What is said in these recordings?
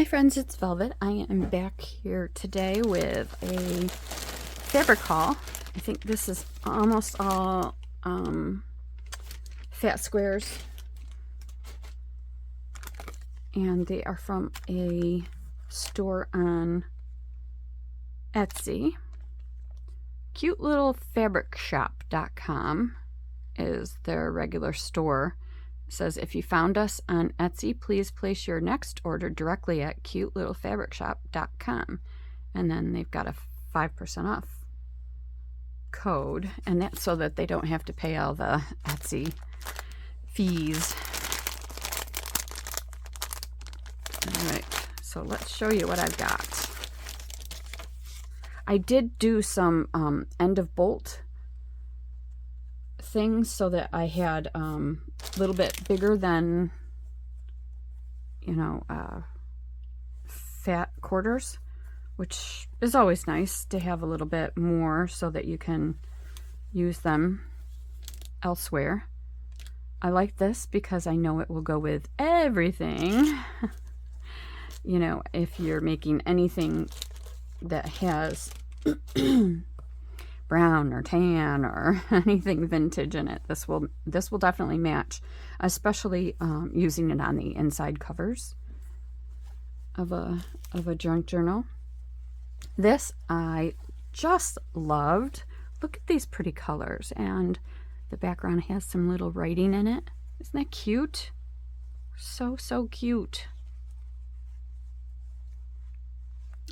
friends, it's Velvet. I am back here today with a fabric haul. I think this is almost all fat squares, and they are from a store on Etsy. CuteLittleFabricShop.com is their regular store. It says, if you found us on Etsy, please place your next order directly at CuteLittleFabricShop.com. And then they've got a 5% off code, and that's so that they don't have to pay all the Etsy fees. All right, so let's show you what I've got. I did do some end of bolt things so that I had a little bit bigger than, you know, fat quarters, which is always nice to have a little bit more so that you can use them elsewhere. I like this because I know it will go with everything. You know, if you're making anything that has brown or tan or anything vintage in it, this will definitely match, especially using it on the inside covers of a junk journal. This I just loved. Look at these pretty colors, and the background has some little writing in it. Isn't that cute? So cute.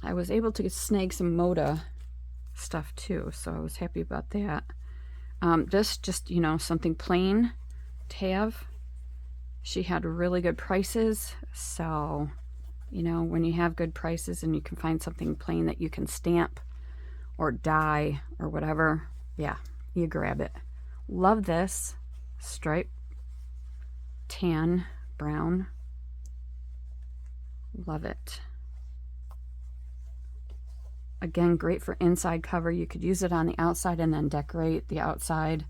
I was able to snag some Moda stuff too, so I was happy about that. This just, you know, something plain to have. She had really good prices, so, you know, when you have good prices and you can find something plain that you can stamp or dye or whatever, yeah, you grab it. Love this stripe, tan, brown. Love it. Again, great for inside cover. You could use it on the outside and then decorate the outside,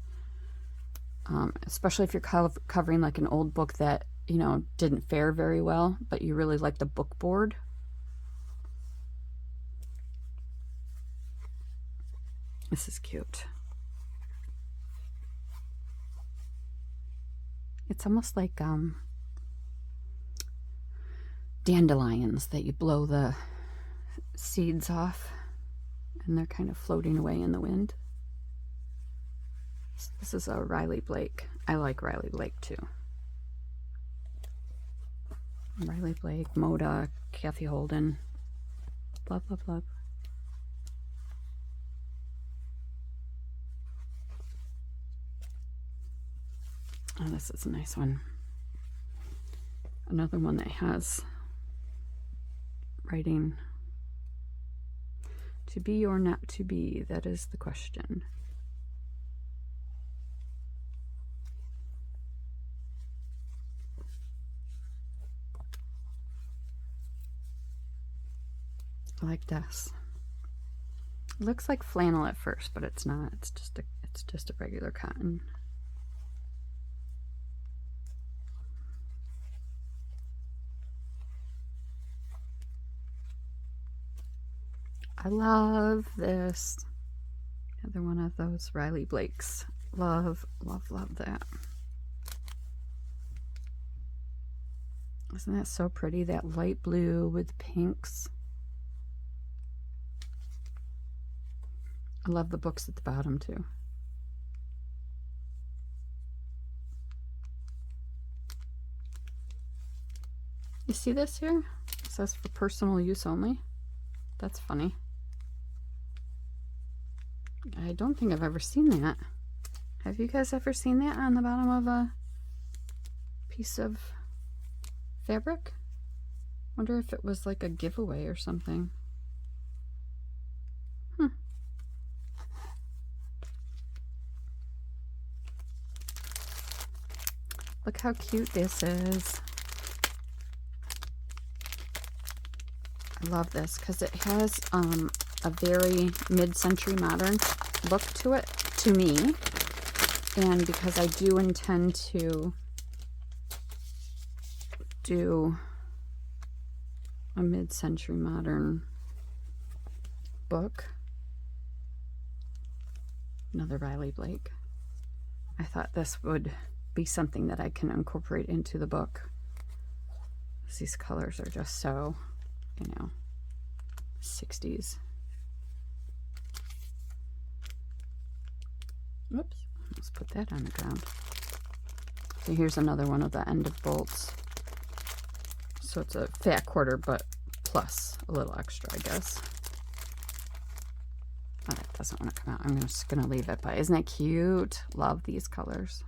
especially if you're covering like an old book that, you know, didn't fare very well, but you really like the book board. This is cute. It's almost like dandelions that you blow the seeds off and they're kind of floating away in the wind. This is a Riley Blake. I like Riley Blake too. Riley Blake, Moda, Kathy Holden. Love, love, love. Oh, this is a nice one. Another one that has writing. To be or not to be, that is the question. I like this. It looks like flannel at first, but it's not. It's just a regular cotton. I love this. Another one of those Riley Blakes. Love, love, love that. Isn't that so pretty? That light blue with pinks. I love the books at the bottom too. You see this here? It says for personal use only. That's funny. I don't think I've ever seen that. Have you guys ever seen that on the bottom of a piece of fabric? Wonder if it was like a giveaway or something. Look how cute this is. I love this because it has a very mid-century modern look to it, to me. And because I do intend to do a mid-century modern book. Another Riley Blake. I thought this would be something that I can incorporate into the book. These colors are just so, you know, 60s. Oops, let's put that on the ground. So here's another one of the end of bolts. So it's a fat quarter, but plus a little extra, I guess. Oh, that doesn't want to come out. I'm just going to leave it, but isn't that cute? Love these colors.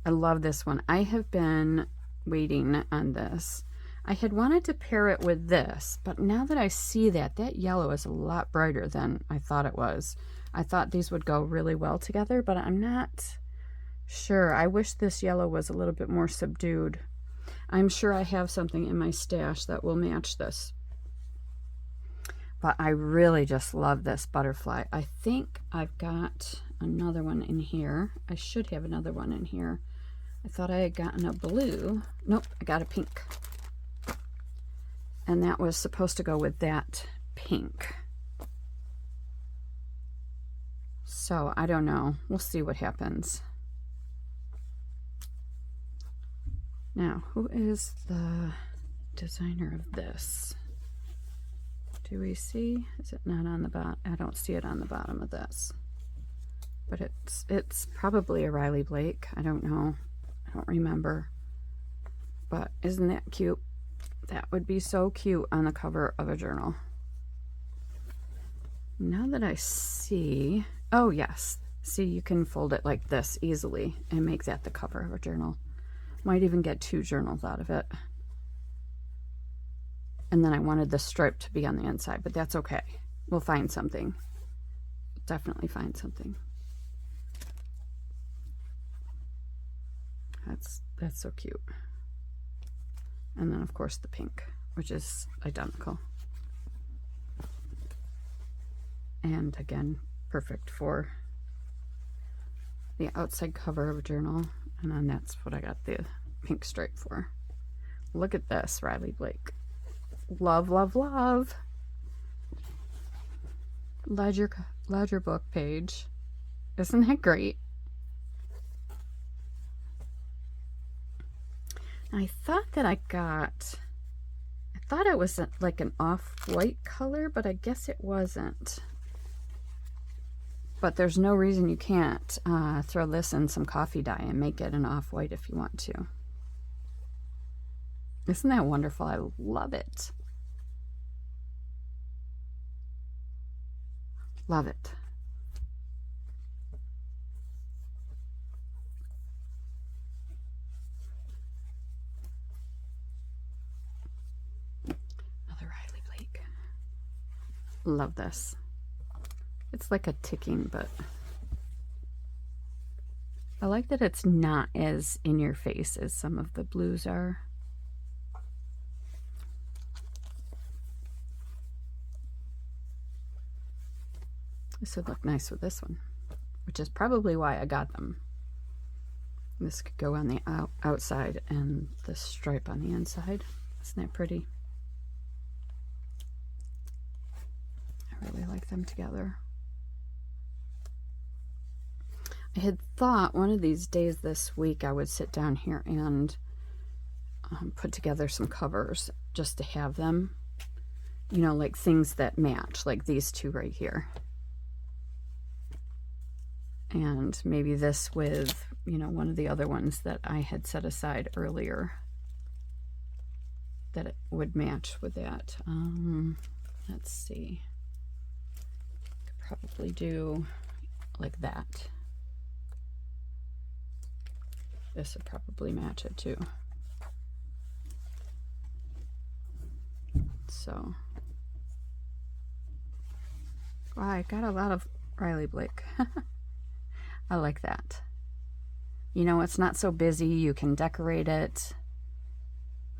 I love this one. I have been waiting on this. I had wanted to pair it with this, but now that I see that yellow is a lot brighter than I thought it was. I thought these would go really well together, but I'm not sure. I wish this yellow was a little bit more subdued. I'm sure I have something in my stash that will match this. But I really just love this butterfly. I think I've got another one in here. I should have another one in here. I thought I had gotten a blue. Nope, I got a pink. And that was supposed to go with that pink. So I don't know. We'll see what happens. Now, who is the designer of this? Do we see? Is it not on the bottom? I don't see it on the bottom of this. But it's probably a Riley Blake. I don't know. I don't remember. But isn't that cute? That would be so cute on the cover of a journal. Now that I see... Oh, yes. See, you can fold it like this easily and make that the cover of a journal. Might even get 2 journals out of it. And then I wanted the stripe to be on the inside, but that's okay. We'll find something. Definitely find something. That's so cute. And then, of course, the pink, which is identical. And again, perfect for the outside cover of a journal. And then that's what I got the pink stripe for. Look at this, Riley Blake. Love, love, love. Ledger book page. Isn't that great? I thought that I thought it was like an off-white color, but I guess it wasn't. But there's no reason you can't throw this in some coffee dye and make it an off-white if you want to. Isn't that wonderful? I love it. Love it. Another Riley Blake. Love this. It's like a ticking, but I like that it's not as in your face as some of the blues are. This would look nice with this one, which is probably why I got them. This could go on the outside and the stripe on the inside. Isn't that pretty? I really like them together. I had thought one of these days this week I would sit down here and put together some covers just to have them, you know, like things that match, like these two right here. And maybe this with, you know, one of the other ones that I had set aside earlier that it would match with that. Let's see. Could probably do like that. This would probably match it too. So, wow, I got a lot of Riley Blake. I like that. You know, it's not so busy. You can decorate it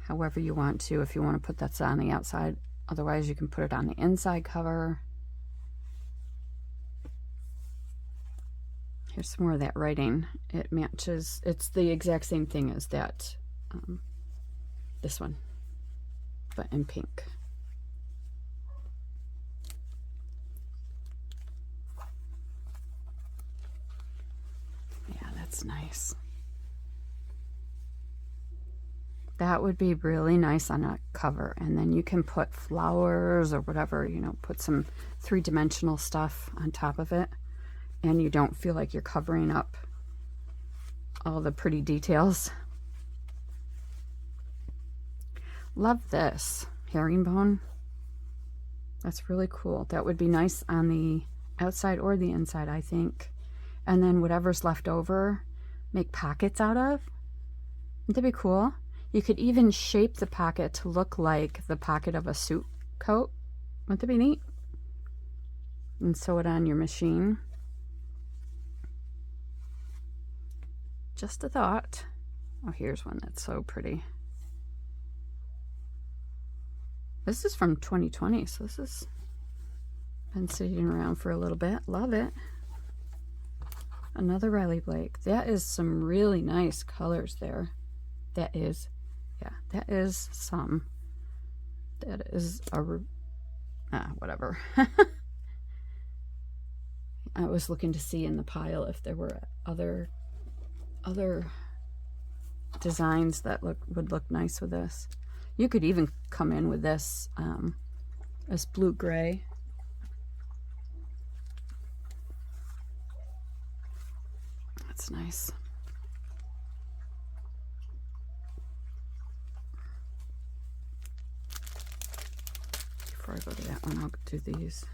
however you want to. If you want to put that on the outside, otherwise you can put it on the inside cover. Here's some more of that writing. It matches. It's the exact same thing as that this one, but in pink. Yeah, that's nice. That would be really nice on a cover, and then you can put flowers or whatever, you know, put some three-dimensional stuff on top of it, and you don't feel like you're covering up all the pretty details. Love this herringbone. That's really cool. That would be nice on the outside or the inside, I think. And then whatever's left over, make pockets out of. Wouldn't that be cool? You could even shape the pocket to look like the pocket of a suit coat. Wouldn't that be neat? And sew it on your machine. Just a thought. Oh, here's one that's so pretty. This is from 2020, so this has been sitting around for a little bit. Love it. Another Riley Blake. That is some really nice colors there. That is, yeah, that is some. That is a, whatever. I was looking to see in the pile if there were other designs that would look nice with this. You could even come in with this blue gray. That's nice. Before I go to that one, I'll do these.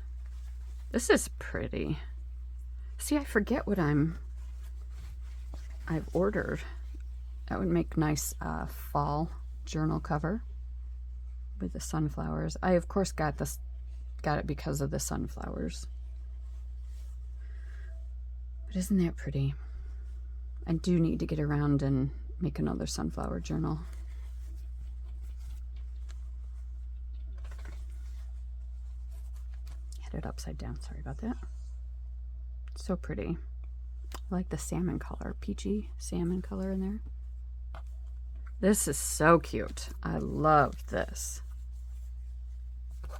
This is pretty. See, I forget what I've ordered. That would make nice fall journal cover with the sunflowers. I of course got it because of the sunflowers. But isn't that pretty? I do need to get around and make another sunflower journal. Had it upside down, sorry about that. So pretty. I like the salmon color, peachy salmon color in there. This is so cute. I love this.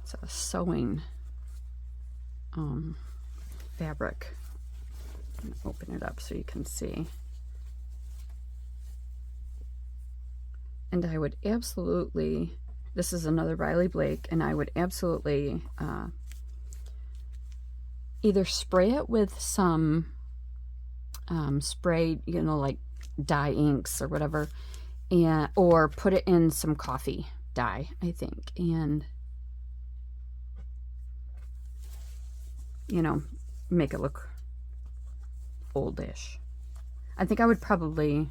It's a sewing fabric. I'm gonna open it up so you can see. And I would absolutely, this is another Riley Blake, and I would absolutely either spray it with some spray, you know, like dye inks or whatever, and or put it in some coffee dye, I think, and you know, make it look oldish. I think I would probably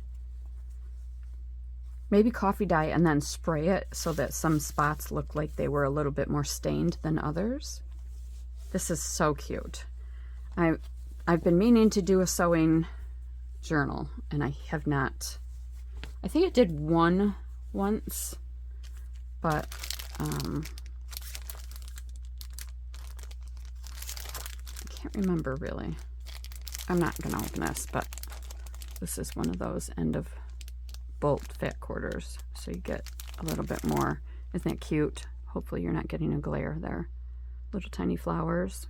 maybe coffee dye and then spray it so that some spots look like they were a little bit more stained than others. This is so cute. I've been meaning to do a sewing journal, and I have not. I think I did one once, but I can't remember really. I'm not going to open this, but this is one of those end of bolt fat quarters, so you get a little bit more. Isn't that cute? Hopefully you're not getting a glare there. Little tiny flowers.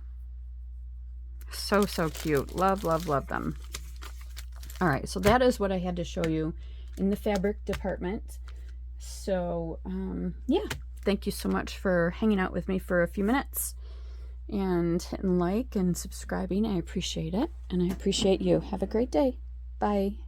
So, so cute. Love, love, love them. All right, so that is what I had to show you in the fabric department. So, yeah, thank you so much for hanging out with me for a few minutes and hitting like and subscribing. I appreciate it, and I appreciate you. Have a great day. Bye.